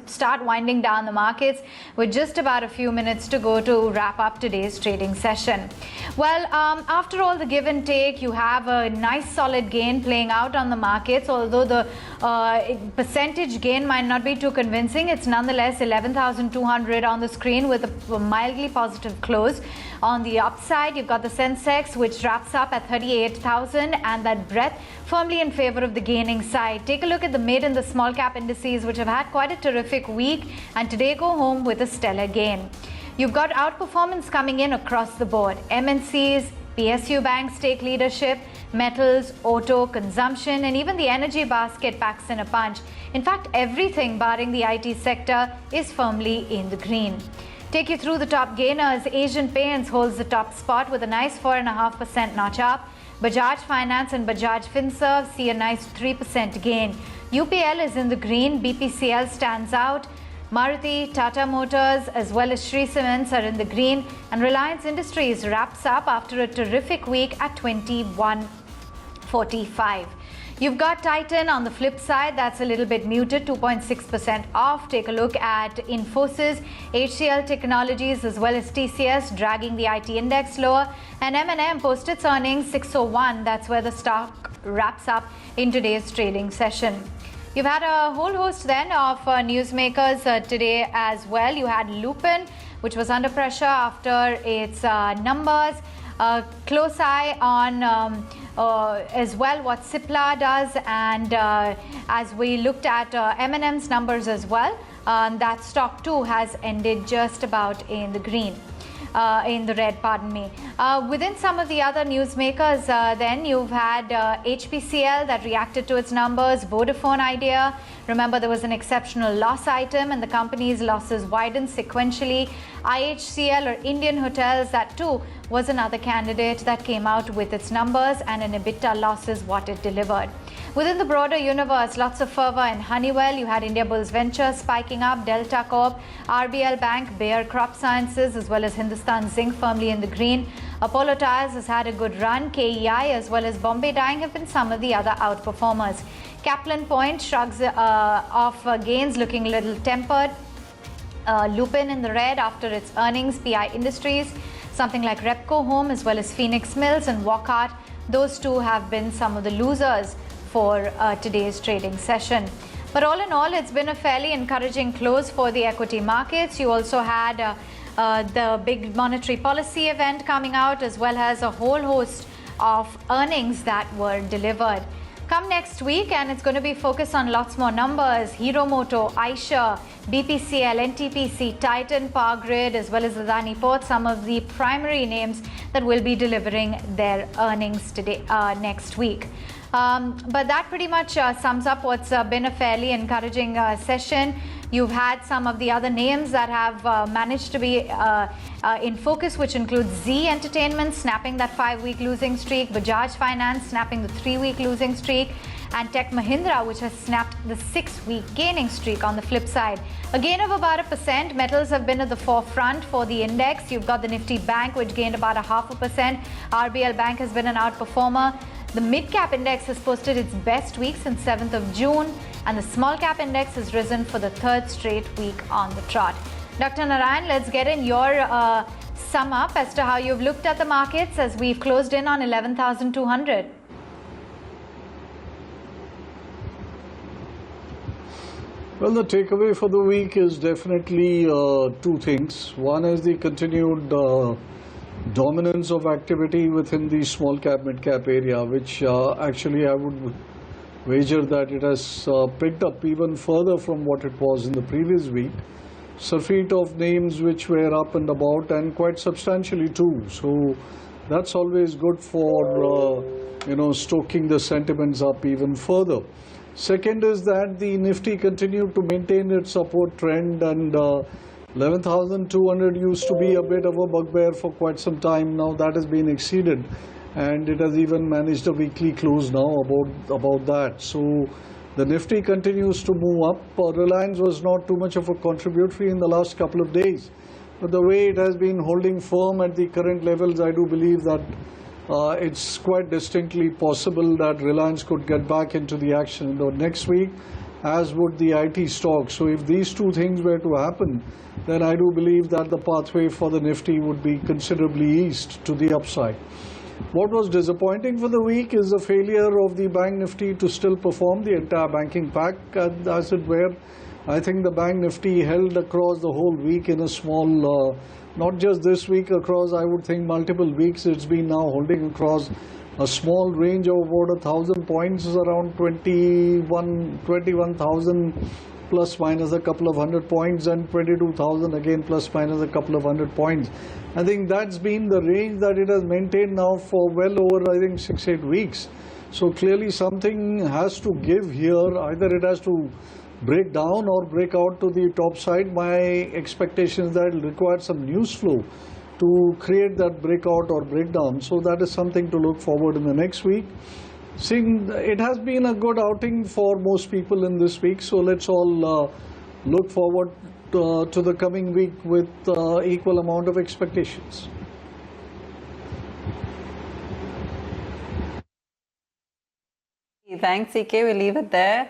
start winding down the markets with just about a few minutes to go to wrap up today's trading session. Well, after all the give and take, you have a nice solid gain playing out on the markets, although the percentage gain might not be too convincing. It's nonetheless 11,200 on the screen with a mildly positive close. On the upside, you've got the Sensex, which wraps up at 38,000, and that breadth firmly in favor of the gaining side. Take a look at the mid and the small cap indices, which have had quite a terrific week, and today go home with a stellar gain. You've got outperformance coming in across the board. MNCs, PSU banks take leadership, metals, auto, consumption, and even the energy basket packs in a punch. In fact, everything barring the IT sector is firmly in the green. Take you through the top gainers. Asian Paints holds the top spot with a nice 4.5% notch up. Bajaj Finance and Bajaj Serv see a nice 3% gain. UPL is in the green. BPCL stands out. Maruti, Tata Motors, as well as Shree Cements are in the green. And Reliance Industries wraps up after a terrific week at 21.45. You've got Titan on the flip side, that's a little bit muted, 2.6% off. Take a look at Infosys, HCL Technologies, as well as TCS dragging the IT index lower. And M&M posted its earnings 601. That's where the stock wraps up in today's trading session. You've had a whole host then of newsmakers today as well. You had Lupin, which was under pressure after its numbers. Close eye on as well what Cipla does, and as we looked at M&M's numbers as well, that stock too has ended just about in the green. In the red, pardon me. Within some of the other newsmakers, then you've had HPCL that reacted to its numbers, Vodafone Idea. Remember, there was an exceptional loss item and the company's losses widened sequentially. IHCL or Indian Hotels, that too was another candidate that came out with its numbers, and an EBITDA loss is what it delivered. Within the broader universe, lots of fervor in Honeywell. You had India Bulls Ventures spiking up, Delta Corp, RBL Bank, Bayer Crop Sciences, as well as Hindustan Zinc firmly in the green. Apollo Tyres has had a good run. KEI as well as Bombay Dyeing have been some of the other outperformers. Kaplan Point shrugs off gains, looking a little tempered. Lupin in the red after its earnings. PI Industries, something like Repco Home, as well as Phoenix Mills and Wockhardt, those two have been some of the losers for today's trading session. But all in all, it's been a fairly encouraging close for the equity markets. You also had the big monetary policy event coming out, as well as a whole host of earnings that were delivered. Come next week, and it's going to be focused on lots more numbers. Hero Moto, Eicher, BPCL, NTPC, Titan, Power Grid, as well as Adani Port, some of the primary names that will be delivering their earnings today, next week. But that pretty much sums up what's been a fairly encouraging session. You've had some of the other names that have managed to be in focus, which includes Z Entertainment snapping that 5-week losing streak, Bajaj Finance snapping the 3-week losing streak, and Tech Mahindra, which has snapped the 6-week gaining streak on the flip side. A gain of about 1%. Metals have been at the forefront for the index. You've got the Nifty Bank, which gained about 0.5%. RBL Bank has been an outperformer. The mid-cap index has posted its best week since 7th of June, and the small-cap index has risen for the 3rd straight week on the trot. Dr. Narayan, let's get in your sum up as to how you've looked at the markets as we've closed in on 11,200. Well, the takeaway for the week is definitely two things. One is the continued dominance of activity within the small cap, mid cap area, which actually I would wager that it has picked up even further from what it was in the previous week. Surfeit of names which were up and about, and quite substantially too. So that's always good for stoking the sentiments up even further. Second is that the Nifty continued to maintain its upward trend, and 11,200 used to be a bit of a bugbear for quite some time. Now that has been exceeded, and it has even managed a weekly close now about that. So the Nifty continues to move up. Reliance was not too much of a contributory in the last couple of days, but the way it has been holding firm at the current levels, I do believe that it's quite distinctly possible that Reliance could get back into the action in the next week. as would the IT stocks. So if these two things were to happen, then I do believe that the pathway for the Nifty would be considerably east to the upside. What was disappointing for the week is the failure of the Bank Nifty to still perform the entire banking pack, as it were. I think the Bank Nifty held across the whole week in a small, not just this week, across I would think multiple weeks. It's been now holding across a small range of about 1,000 points, around 21,000 plus minus a couple of hundred points, and 22,000 again plus minus a couple of hundred points. I think that's been the range that it has maintained now for well over, I think, 6-8 weeks. So clearly something has to give here. Either it has to break down or break out to the top side. My expectation is that it will require some news flow to create that breakout or breakdown. So that is something to look forward in the next week. Seeing it has been a good outing for most people in this week, so let's all look forward to the coming week with equal amount of expectations. Thanks, CK. We'll leave it there.